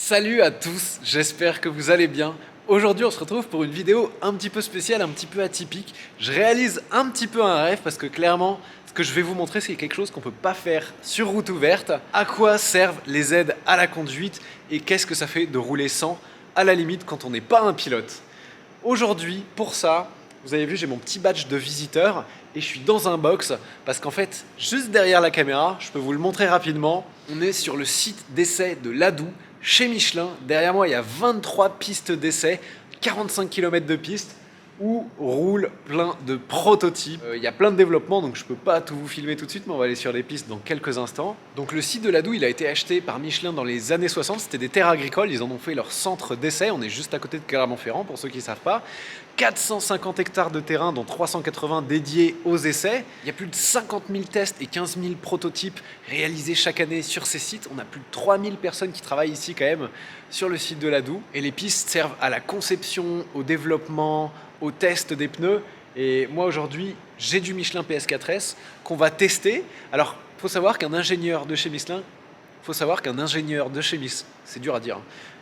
Salut à tous, j'espère que vous allez bien. Aujourd'hui on se retrouve pour une vidéo un petit peu spéciale, un petit peu atypique. Je réalise un petit peu un rêve parce que clairement ce que je vais vous montrer c'est quelque chose qu'on ne peut pas faire sur route ouverte. À quoi servent les aides à la conduite et qu'est-ce que ça fait de rouler sans, à la limite quand on n'est pas un pilote. Aujourd'hui pour ça, vous avez vu j'ai mon petit badge de visiteur et je suis dans un box parce qu'en fait juste derrière la caméra, je peux vous le montrer rapidement, on est sur le site d'essai de Ladoux chez Michelin. Derrière moi il y a 23 pistes d'essai, 45 km de pistes où roulent plein de prototypes. Il y a plein de développements donc je peux pas tout vous filmer tout de suite mais on va aller sur les pistes dans quelques instants. Donc le site de Ladoux il a été acheté par Michelin dans les années 60, c'était des terres agricoles, ils en ont fait leur centre d'essai, on est juste à côté de Clermont-Ferrand pour ceux qui ne savent pas. 450 hectares de terrain dont 380 dédiés aux essais. Il y a plus de 50 000 tests et 15 000 prototypes réalisés chaque année sur ces sites. On a plus de 3000 personnes qui travaillent ici quand même sur le site de Ladoux. Et les pistes servent à la conception, au développement, au test des pneus. Et moi aujourd'hui, j'ai du Michelin PS4S qu'on va tester. Alors, il faut savoir qu'un ingénieur de chez Michelin, c'est dur à dire, hein.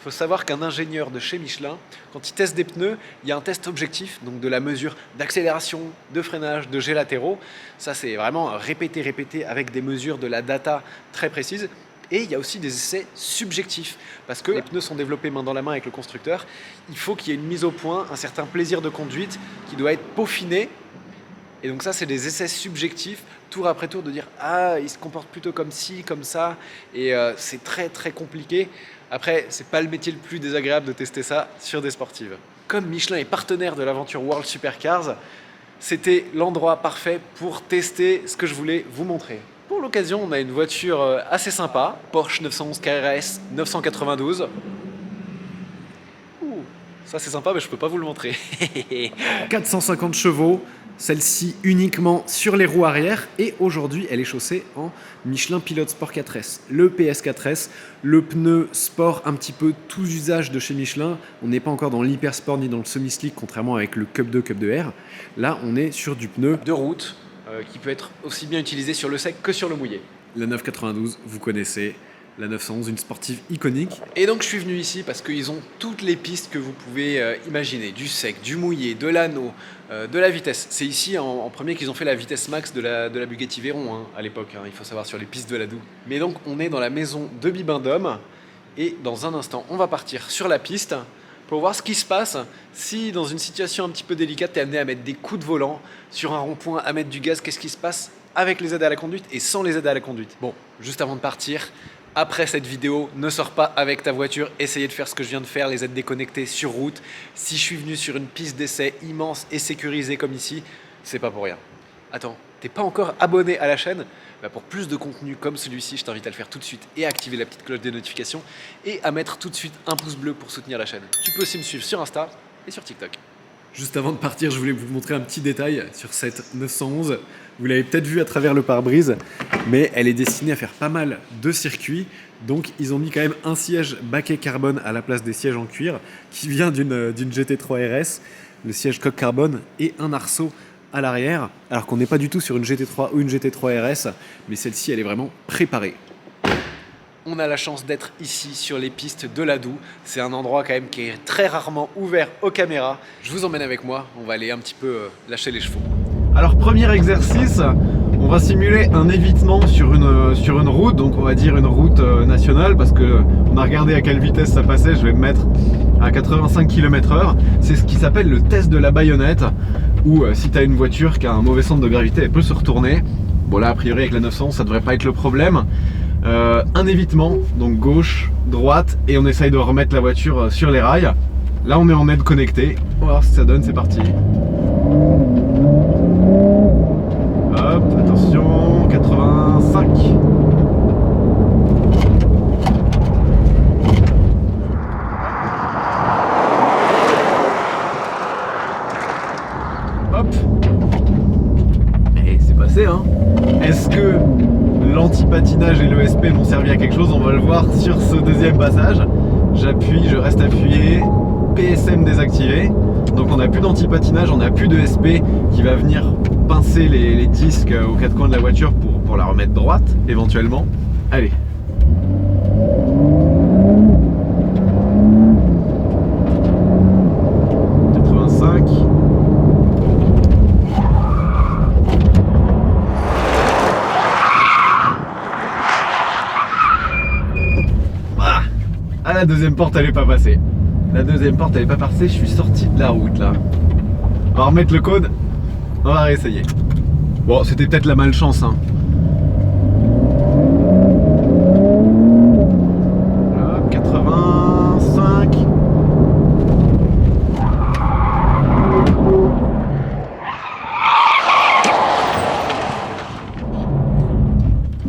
Il faut savoir qu'un ingénieur de chez Michelin, quand il teste des pneus, il y a un test objectif, donc de la mesure d'accélération, de freinage, de jets latéraux. Ça, c'est vraiment répété avec des mesures de la data très précises. Et il y a aussi des essais subjectifs, parce que les pneus sont développés main dans la main avec le constructeur. Il faut qu'il y ait une mise au point, un certain plaisir de conduite qui doit être peaufiné. Et donc ça, c'est des essais subjectifs, tour après tour, de dire « Ah, il se comporte plutôt comme ci, comme ça ». Et c'est très compliqué. Après, c'est pas le métier le plus désagréable de tester ça sur des sportives. Comme Michelin est partenaire de l'aventure World Supercars, c'était l'endroit parfait pour tester ce que je voulais vous montrer. Pour l'occasion, on a une voiture assez sympa, Porsche 911 KRS 992. Ouh, ça c'est sympa, mais je peux pas vous le montrer. 450 chevaux. Celle-ci uniquement sur les roues arrière et aujourd'hui elle est chaussée en Michelin Pilot Sport 4S, le PS4S, le pneu sport un petit peu tous usages de chez Michelin. On n'est pas encore dans l'hyper sport ni dans le semi-slick contrairement avec le Cup 2, Cup 2R. Là on est sur du pneu de route qui peut être aussi bien utilisé sur le sec que sur le mouillé. La 992, vous connaissez. La 911, une sportive iconique. Et donc je suis venu ici parce qu'ils ont toutes les pistes que vous pouvez imaginer. Du sec, du mouillé, de l'anneau, de la vitesse. C'est ici en premier qu'ils ont fait la vitesse max de la Bugatti Veyron hein, à l'époque, hein, il faut savoir, sur les pistes de Ladoux. Mais donc on est dans la maison de Bibendum et dans un instant on va partir sur la piste pour voir ce qui se passe si dans une situation un petit peu délicate tu es amené à mettre des coups de volant sur un rond-point, à mettre du gaz. Qu'est-ce qui se passe avec les aides à la conduite et sans les aides à la conduite. Bon, juste avant de partir, après cette vidéo, ne sors pas avec ta voiture, essayez de faire ce que je viens de faire, les aides déconnectées sur route. Si je suis venu sur une piste d'essai immense et sécurisée comme ici, c'est pas pour rien. Attends, t'es pas encore abonné à la chaîne? Bah pour plus de contenu comme celui-ci, je t'invite à le faire tout de suite et à activer la petite cloche des notifications et à mettre tout de suite un pouce bleu pour soutenir la chaîne. Tu peux aussi me suivre sur Insta et sur TikTok. Juste avant de partir, je voulais vous montrer un petit détail sur cette 911. Vous l'avez peut-être vu à travers le pare-brise, mais elle est destinée à faire pas mal de circuits. Donc ils ont mis quand même un siège baquet carbone à la place des sièges en cuir qui vient d'une GT3 RS, le siège coque carbone et un arceau à l'arrière. Alors qu'on n'est pas du tout sur une GT3 ou une GT3 RS, mais celle-ci elle est vraiment préparée. On a la chance d'être ici sur les pistes de Ladoux. C'est un endroit quand même qui est très rarement ouvert aux caméras. Je vous emmène avec moi, on va aller un petit peu lâcher les chevaux. Alors premier exercice, on va simuler un évitement sur une route, donc on va dire une route nationale parce que on a regardé à quelle vitesse ça passait, je vais me mettre à 85 km/h. C'est ce qui s'appelle le test de la baïonnette, où si tu as une voiture qui a un mauvais centre de gravité, elle peut se retourner. Bon là a priori avec la 911 ça devrait pas être le problème. Un évitement, donc gauche, droite, et on essaye de remettre la voiture sur les rails. Là on est en aide connectée, on va voir ce que ça donne, c'est parti. Hop, attention, 85. Hop. Et c'est passé hein. Est-ce que l'anti-patinage et l'ESP m'ont servi à quelque chose? On va le voir sur ce deuxième passage. J'appuie, je reste appuyé, PSM désactivé. Donc on n'a plus d'anti-patinage, on n'a plus de SP qui va venir pincer les disques aux quatre coins de la voiture pour la remettre droite éventuellement. Allez. Ah, la deuxième porte elle est pas passée. La deuxième porte elle est pas passée, je suis sorti de la route là. On va remettre le code, on va réessayer. Bon, c'était peut-être la malchance hein. Hop, 85.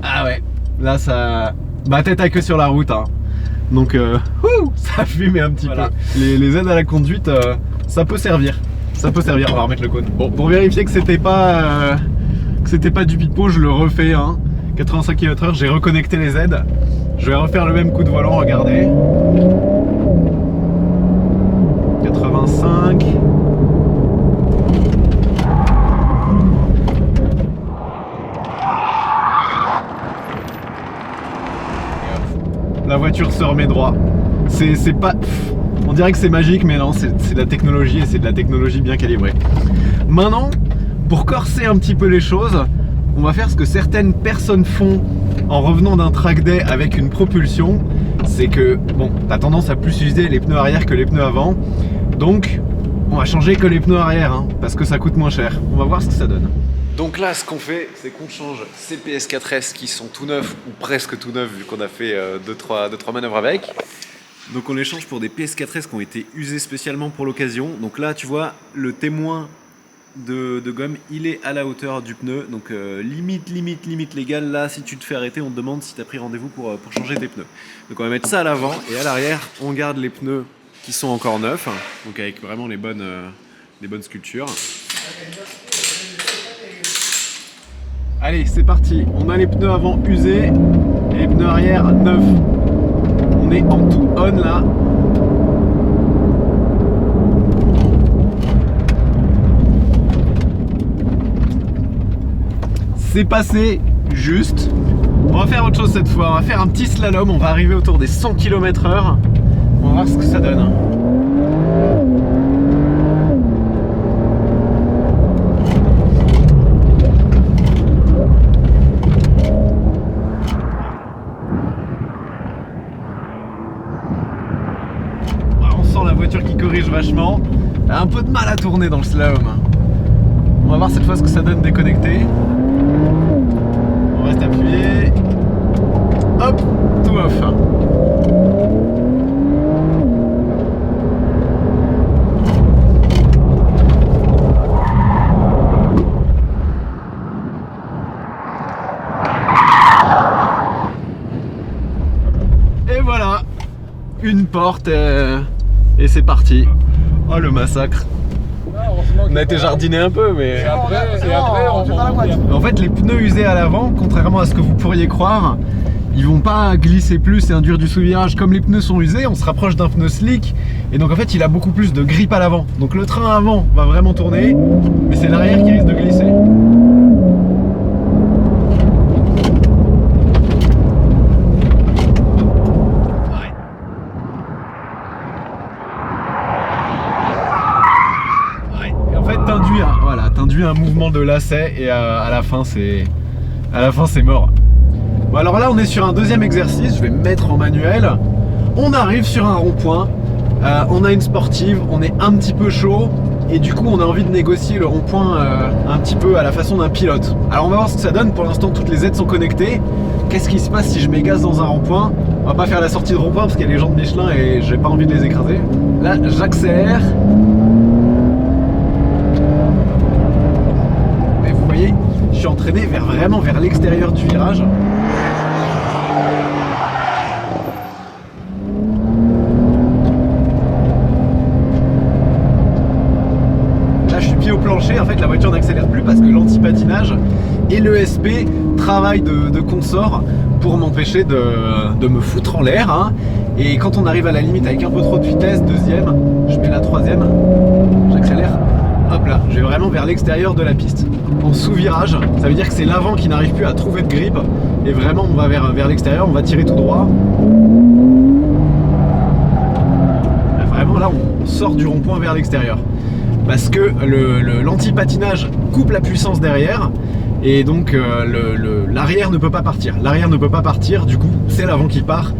Ah ouais, là ça... Bah tête à queue sur la route hein. Donc ça fume un petit peu. Les aides à la conduite, ça peut servir. Ça peut servir, on va remettre le cône. Bon, pour vérifier que c'était pas du pipeau, je le refais hein. 85 km/h, j'ai reconnecté les aides. Je vais refaire le même coup de volant, regardez. 85. La voiture se remet droit. C'est pas... On dirait que c'est magique, mais non, c'est de la technologie et c'est de la technologie bien calibrée. Maintenant, pour corser un petit peu les choses, on va faire ce que certaines personnes font en revenant d'un track day avec une propulsion. C'est que, bon, t'as tendance à plus utiliser les pneus arrière que les pneus avant. Donc, on va changer que les pneus arrière, hein, parce que ça coûte moins cher. On va voir ce que ça donne. Donc là, ce qu'on fait, c'est qu'on change ces PS4S qui sont tout neufs, ou presque tout neufs, vu qu'on a fait 2-3 manœuvres avec. Donc on les change pour des PS4S qui ont été usés spécialement pour l'occasion. Donc là, tu vois, le témoin de gomme, il est à la hauteur du pneu. Donc limite légale. Là, si tu te fais arrêter, on te demande si tu as pris rendez-vous pour changer tes pneus. Donc on va mettre ça à l'avant et à l'arrière, on garde les pneus qui sont encore neufs. Donc avec vraiment les bonnes sculptures. Allez, c'est parti. On a les pneus avant usés et les pneus arrière neufs. On est en tout on là. C'est passé juste. On va faire autre chose cette fois. On va faire un petit slalom. On va arriver autour des 100 km/h. On va voir ce que ça donne. Qui corrige vachement, elle a un peu de mal à tourner dans le slalom. On va voir cette fois ce que ça donne déconnecté. On reste appuyé. Hop, tout off. Et voilà, une porte. Et c'est parti. Oh le massacre. On a été jardiné un peu mais... Et après en fait les pneus usés à l'avant, contrairement à ce que vous pourriez croire, ils vont pas glisser plus et induire du sous-virage. Comme les pneus sont usés, on se rapproche d'un pneu slick. Et donc en fait il a beaucoup plus de grip à l'avant. Donc le train avant va vraiment tourner, mais c'est l'arrière qui risque de glisser. Un mouvement de lacet et à la fin c'est mort. Bon, alors là on est sur un deuxième exercice, je vais me mettre en manuel. On arrive sur un rond-point, on a une sportive, on est un petit peu chaud et du coup on a envie de négocier le rond-point un petit peu à la façon d'un pilote. Alors on va voir ce que ça donne. Pour l'instant toutes les aides sont connectées. Qu'est-ce qui se passe si je m'égasse dans un rond-point? On va pas faire la sortie de rond-point parce qu'il y a les gens de Michelin et j'ai pas envie de les écraser. Là j'accélère. Je suis entraîné vraiment vers l'extérieur du virage. Là je suis pied au plancher, en fait la voiture n'accélère plus parce que l'anti-patinage et l'ESP travaillent de consort pour m'empêcher de me foutre en l'air. Hein. Et quand on arrive à la limite avec un peu trop de vitesse, deuxième, je mets la troisième, j'accélère. Hop là, je vais vraiment vers l'extérieur de la piste. En sous-virage, ça veut dire que c'est l'avant qui n'arrive plus à trouver de grip. Et vraiment, on va vers l'extérieur, on va tirer tout droit. Vraiment, là, on sort du rond-point vers l'extérieur. Parce que l'anti-patinage coupe la puissance derrière. Et donc, l'arrière ne peut pas partir. L'arrière ne peut pas partir, du coup, c'est l'avant qui part.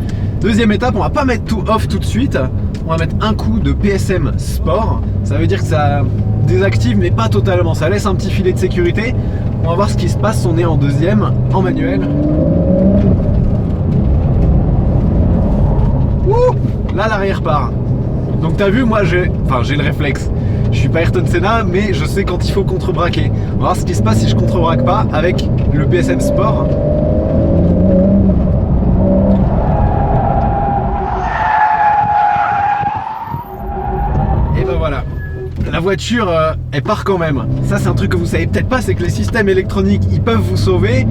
Deuxième étape, on va pas mettre tout off tout de suite. On va mettre un coup de PSM Sport. Ça veut dire que ça désactive, mais pas totalement. Ça laisse un petit filet de sécurité. On va voir ce qui se passe. On est en deuxième, en manuel. Ouh, là, l'arrière part. Donc t'as vu, moi j'ai le réflexe. Je suis pas Ayrton Senna, mais je sais quand il faut contre-braquer. On va voir ce qui se passe si je contre-braque pas avec le PSM Sport. Et ben voilà, la voiture elle part quand même. Ça c'est un truc que vous savez peut-être pas, c'est que les systèmes électroniques ils peuvent vous sauver,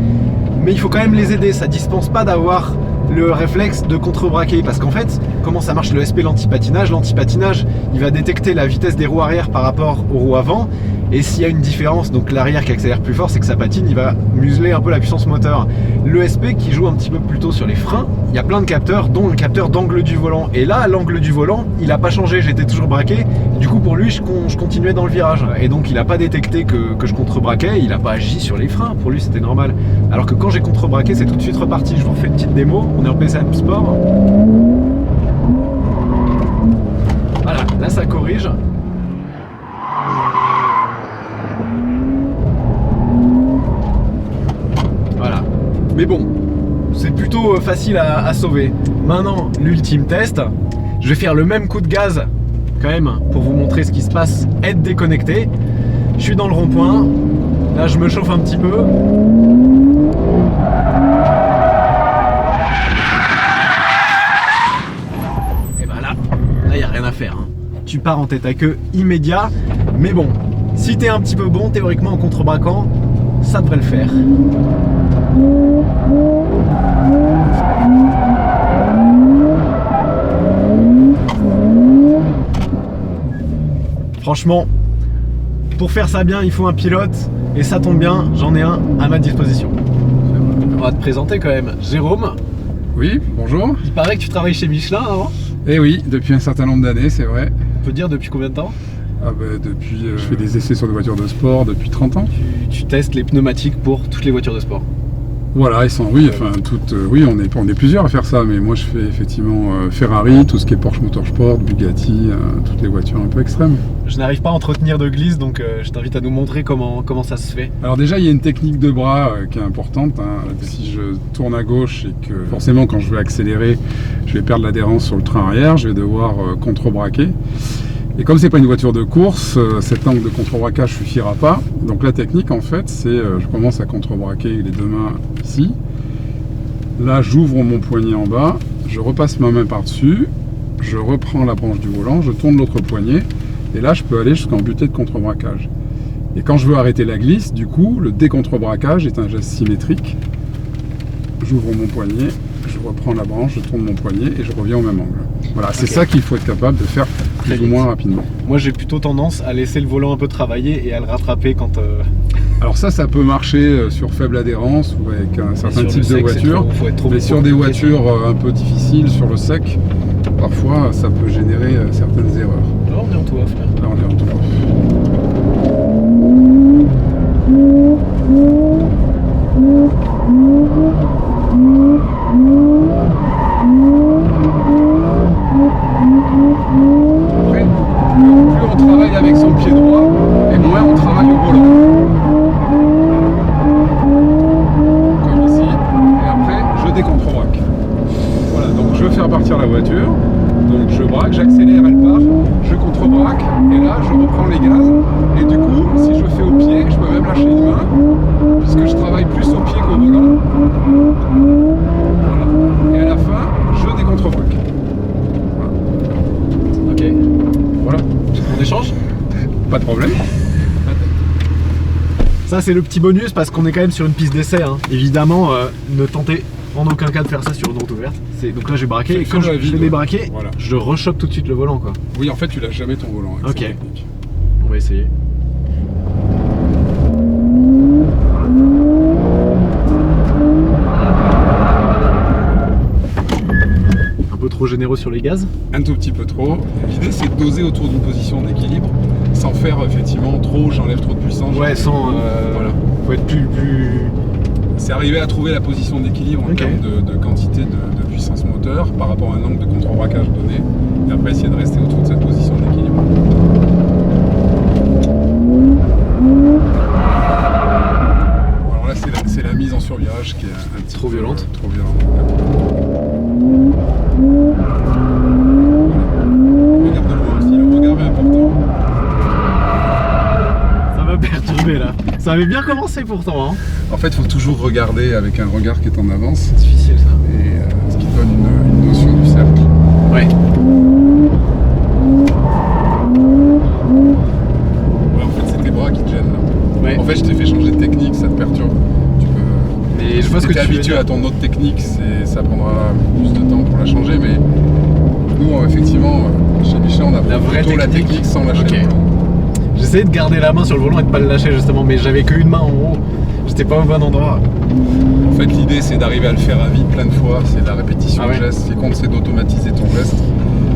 mais il faut quand même les aider. Ça dispense pas d'avoir le réflexe de contre-braquer, parce qu'en fait, comment ça marche le SP l'antipatinage? L'antipatinage, il va détecter la vitesse des roues arrière par rapport aux roues avant, et s'il y a une différence, donc l'arrière qui accélère plus fort, c'est que ça patine, il va museler un peu la puissance moteur. Le SP qui joue un petit peu plus tôt sur les freins, il y a plein de capteurs, dont le capteur d'angle du volant, et là, l'angle du volant, il a pas changé, j'étais toujours braqué, du coup pour lui, je continuais dans le virage, et donc il a pas détecté que je contre-braquais, il a pas agi sur les freins, pour lui c'était normal. Alors que quand j'ai contre-braqué, c'est tout de suite reparti. Je vous refais une petite démo. On est en PSM Sport. Voilà, là ça corrige. Voilà. Mais bon, c'est plutôt facile à sauver. Maintenant, l'ultime test. Je vais faire le même coup de gaz quand même pour vous montrer ce qui se passe. Être déconnecté. Je suis dans le rond-point. Là, je me chauffe un petit peu. Et ben là, il n'y a rien à faire. Hein. Tu pars en tête à queue immédiat. Mais bon, si tu es un petit peu bon, théoriquement en contre-braquant, ça devrait le faire. Franchement, pour faire ça bien, il faut un pilote. Et ça tombe bien, j'en ai un à ma disposition. On va te présenter quand même. Jérôme. Oui, bonjour. Il paraît que tu travailles chez Michelin avant. Eh oui, depuis un certain nombre d'années, c'est vrai. On peut dire depuis combien de temps? Depuis, je fais des essais sur des voitures de sport depuis 30 ans. Tu testes les pneumatiques pour toutes les voitures de sport? Voilà, oui, enfin toutes, oui, on est plusieurs à faire ça, mais moi je fais effectivement Ferrari, tout ce qui est Porsche Motorsport, Bugatti, toutes les voitures un peu extrêmes. Je n'arrive pas à entretenir de glisse, donc je t'invite à nous montrer comment ça se fait. Alors déjà, il y a une technique de bras qui est importante. Hein. Si je tourne à gauche et que forcément quand je vais accélérer, je vais perdre l'adhérence sur le train arrière, je vais devoir contre-braquer. Et comme c'est pas une voiture de course, cet angle de contre-braquage suffira pas. Donc la technique en fait, c'est je commence à contre-braquer les deux mains ici. Là, j'ouvre mon poignet en bas, je repasse ma main par-dessus, je reprends la branche du volant, je tourne l'autre poignet, et là je peux aller jusqu'en butée de contre-braquage. Et quand je veux arrêter la glisse, du coup, le décontre-braquage est un geste symétrique. J'ouvre mon poignet, je reprends la branche, je tourne mon poignet et je reviens au même angle. Voilà, c'est ça qu'il faut être capable de faire plus ou moins rapidement. Moi j'ai plutôt tendance à laisser le volant un peu travailler et à le rattraper quand... Alors ça peut marcher sur faible adhérence ou avec un certain type de voiture, mais sur des voitures un peu difficiles, sur le sec, parfois ça peut générer certaines erreurs. Là on est en tout off. Là on est en tout off. Après, plus on travaille avec son pied droit, et moins on travaille au volant. Comme ici, et après je décontre-braque. Voilà, donc je veux faire partir la voiture, donc je braque, j'accélère, elle part, je contre-braque, et là je reprends les gaz, et du coup, si je fais au pied, je peux même lâcher une main, puisque je travaille plus au pied qu'au volant. Voilà. Et à la fin, je décontre-braque. Ok. Voilà. On échange? Pas de problème. Ça c'est le petit bonus parce qu'on est quand même sur une piste d'essai. Hein. Évidemment, ne tentez en aucun cas de faire ça sur une route ouverte. Donc là j'ai braqué et quand je l'ai débraqué, voilà, je rechoppe tout de suite le volant quoi. Oui, en fait tu lâches jamais ton volant avec cette technique. On va essayer. Un peu trop généreux sur les gaz? Un tout petit peu trop. L'idée c'est de doser autour d'une position d'équilibre sans faire effectivement trop, j'enlève trop de puissance. Ouais, sans... voilà. Faut être plus... C'est arriver à trouver la position d'équilibre en termes de quantité de puissance. puissance moteur par rapport à un angle de contre-braquage donné, et après essayer de rester autour de cette position d'équilibre. Alors là, c'est la mise en survirage qui est un petit trop violente. Trop violente. Regarde de loin aussi, le regard est important. Ça m'a perturbé là. Ça avait bien commencé pourtant. Hein. En fait, il faut toujours regarder avec un regard qui est en avance. C'est difficile ça. Et ce qui donne une notion du cercle. Ouais. Ouais, en fait, c'est tes bras qui te gênent là. Ouais. En fait, je t'ai fait changer de technique, ça te perturbe. Tu peux. Mais je vois ce que tu es habitué à ton autre technique, ça prendra plus de temps pour la changer, mais nous, effectivement, chez Michelin, on a plutôt la technique sans lâcher le volant. J'essayais de garder la main sur le volant et de pas le lâcher justement, mais j'avais qu'une main en haut. J'étais pas au bon endroit. En fait, l'idée, c'est d'arriver à le faire à vide plein de fois. C'est la répétition de geste. Ce qui compte, c'est d'automatiser ton geste.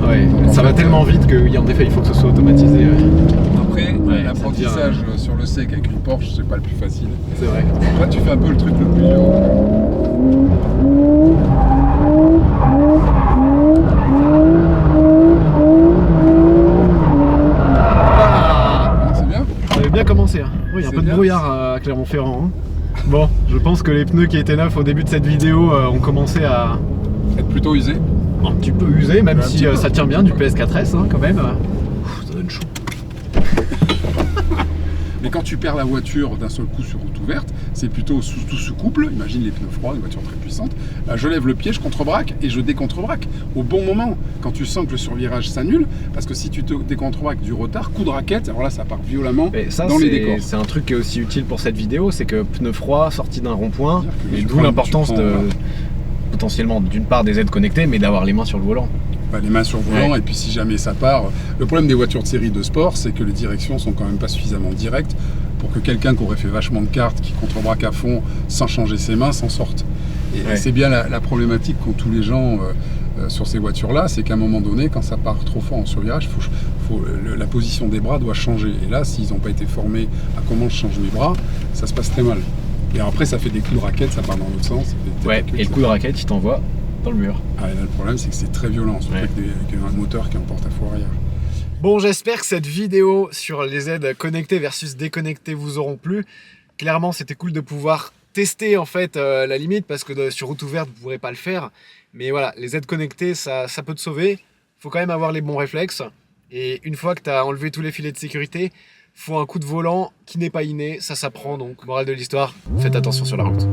Ouais. Donc, ça va tellement vite qu'en effet, il faut que ce soit automatisé. Après, l'apprentissage sur le sec avec une Porsche, c'est pas le plus facile. C'est vrai. Là, tu fais un peu le truc le plus dur. Ça avait bien commencé. Hein. Oui, il y a un peu de bien. brouillard à Clermont-Ferrand. Hein. Bon, je pense que les pneus qui étaient neufs au début de cette vidéo ont commencé à être plutôt usés. Un petit peu usés, même si peu. ça tient bien du PS4S hein, quand même. Ça donne chaud. Mais quand tu perds la voiture d'un seul coup sur route ouverte, c'est plutôt tout ce couple, imagine les pneus froids, une voiture très puissante, je lève le pied, je contre-braque et je décontre-braque. Au bon moment, quand tu sens que le survirage s'annule, parce que si tu te décontre-braques du retard, coup de raquette, alors là ça part violemment dans les décors. C'est un truc qui est aussi utile pour cette vidéo, c'est que pneus froids sortis d'un rond-point, et d'où prends- l'importance tu prends, de potentiellement d'une part des aides connectées, mais d'avoir les mains sur le volant. Les mains sur le volant, et puis si jamais ça part, le problème des voitures de série de sport, c'est que les directions sont quand même pas suffisamment directes pour que quelqu'un qui aurait fait vachement de cartes, qui contre-braque à fond sans changer ses mains, s'en sorte. Et c'est bien la problématique qu'ont tous les gens sur ces voitures-là, c'est qu'à un moment donné, quand ça part trop fort en survirage, la position des bras doit changer. Et là, s'ils n'ont pas été formés à comment je change mes bras, ça se passe très mal. Et après, ça fait des coups de raquette, ça part dans l'autre sens. Et le coup de raquette, il t'envoie dans le mur. Là, le problème, c'est que c'est très violent, surtout avec un moteur qui est en porte-à-faux arrière. Bon, j'espère que cette vidéo sur les aides connectées versus déconnectées vous auront plu. Clairement, c'était cool de pouvoir tester en fait la limite parce que sur route ouverte, vous ne pourrez pas le faire. Mais voilà, les aides connectées, ça peut te sauver. Il faut quand même avoir les bons réflexes. Et une fois que tu as enlevé tous les filets de sécurité, faut un coup de volant qui n'est pas inné. Ça s'apprend donc. Morale de l'histoire, faites attention sur la route.